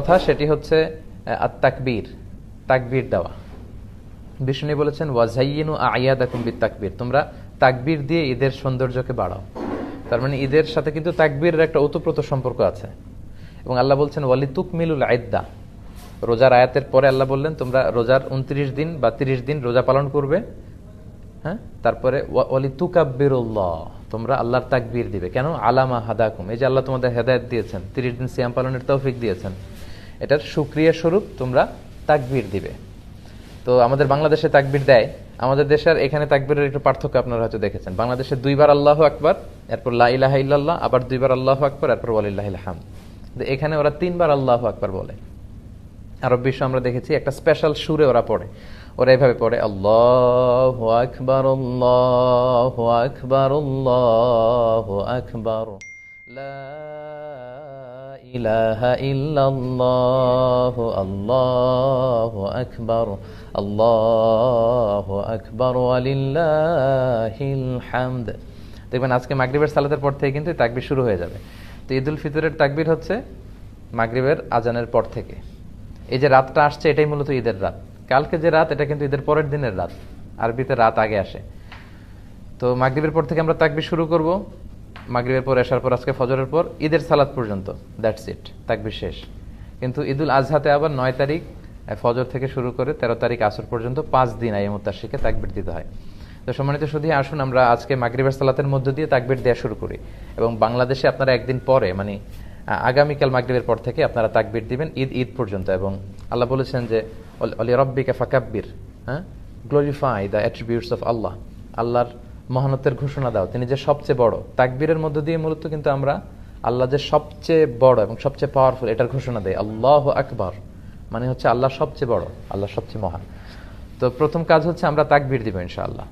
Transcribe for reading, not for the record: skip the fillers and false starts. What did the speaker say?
কথা সেটি হচ্ছে তাকবীর, তাকবীর দেওয়া। বিষ্ণু বলেছেন ওয়াজাইয়িনু আয়াদাকুম বিত্তাকবীর, তোমরা তাকবীর দিয়ে ঈদের সৌন্দর্যকে বাড়াও। তার মানে ঈদের সাথে কিন্তু তাকবীরের একটা ওতপ্রোত সম্পর্ক আছে। এবং আল্লাহ বলছেন ওয়ালিতুকমিলুল ইদ্দা, রোজার আয়াতের পরে আল্লাহ বললেন তোমরা রোজার 29 দিন বা 30 দিন রোজা পালন করবে। হ্যাঁ, তারপরে ওয়ালিতুকাব্বিরুল্লাহ, তোমরা আল্লাহর তাকবীর দিবে। কেন? আলামা হাদাকুম, এই যে আল্লাহ তোমাদের হেদায়েত দিয়েছেন, 30 দিন সিয়াম পালনের তৌফিক দিয়েছেন, এটার শুকরিয়া স্বরূপ তোমরা তাকবীর দিবে। তো আমাদের বাংলাদেশে তাকবীর দেয়, আমাদের দেশের এখানে তাকবীরের একটু পার্থক্য আপনারা হয়তো দেখেছেন। বাংলাদেশে 2 বার আল্লাহু আকবার, এরপর লা ইলাহা ইল্লাল্লাহ, আবার 2 বার আল্লাহু আকবার, এরপর ওয়ালিল্লাহিল হামদ। এখানে ওরা 3 বার আল্লাহু আকবার বলে। আরব বিশ্ব আমরা দেখেছি একটা স্পেশাল সুরে ওরা পড়ে, ওরা এভাবে পড়ে আল্লাহু আকবার আল্লাহু আকবার আল্লাহু আকবার লা ইলাহা ইল্লাল্লাহু আল্লাহু আকবার আল্লাহু আকবার ওয়ালিল্লাহিল হামদ। দেখবেন আজকে মাগরিবের সালাতের পর থেকে কিন্তু তাকবীর শুরু হয়ে যাবে। তো ঈদুল ফিতরের তাকবীর হচ্ছে মাগরিবের আজানের পর থেকে। এই যে রাতটা আসছে এটাই মূলত ঈদের রাত। কালকে যে রাত এটা কিন্তু ঈদের পরের দিনের রাত, আরবিতে রাত আগে আসে। তো মাগরিবের পর থেকে আমরা তাকবীর শুরু করব, মাগরিবের পর এশার পর আজকে ফজরের পর ঈদের সালাত পর্যন্ত, দ্যাটস ইট, তাকবীর শেষ। কিন্তু ঈদুল আজহাতে আবার 9 তারিখ ফজর থেকে শুরু করে 13 তারিখ আসর পর্যন্ত 5 দিন আইয়ামুত তাশরিকে তাকবীর দিতে হয়। তো সম্মানিত শুধু আসুন আমরা আজকে মাগরিবের সালাতের মধ্য দিয়ে তাকবীর দেওয়া শুরু করি, এবং বাংলাদেশে আপনারা একদিন পরে মানে আগামীকাল মাগরিবের পর থেকে আপনারা তাকবীর দিবেন ঈদ পর্যন্ত। এবং আল্লাহ বলেছেন যে অলি রব্বিকা ফাকাব্বির, হ্যাঁ, গ্লোরিফাই দ্য অ্যাট্রিবিউটস অফ আল্লাহ, আল্লাহর মহানতের ঘোষণা দাও, তিনি যে সবচেয়ে বড়। তাকবীরের মধ্য দিয়ে মূলত কিন্তু আমরা আল্লাহ যে সবচেয়ে বড় এবং সবচেয়ে পাওয়ারফুল এটার ঘোষণা দেয়। আল্লাহু আকবার মানে হচ্ছে আল্লাহ সবচেয়ে বড়, আল্লাহ সবচেয়ে মহান। তো প্রথম কাজ হচ্ছে আমরা তাকবীর দিব ইনশাআল্লাহ।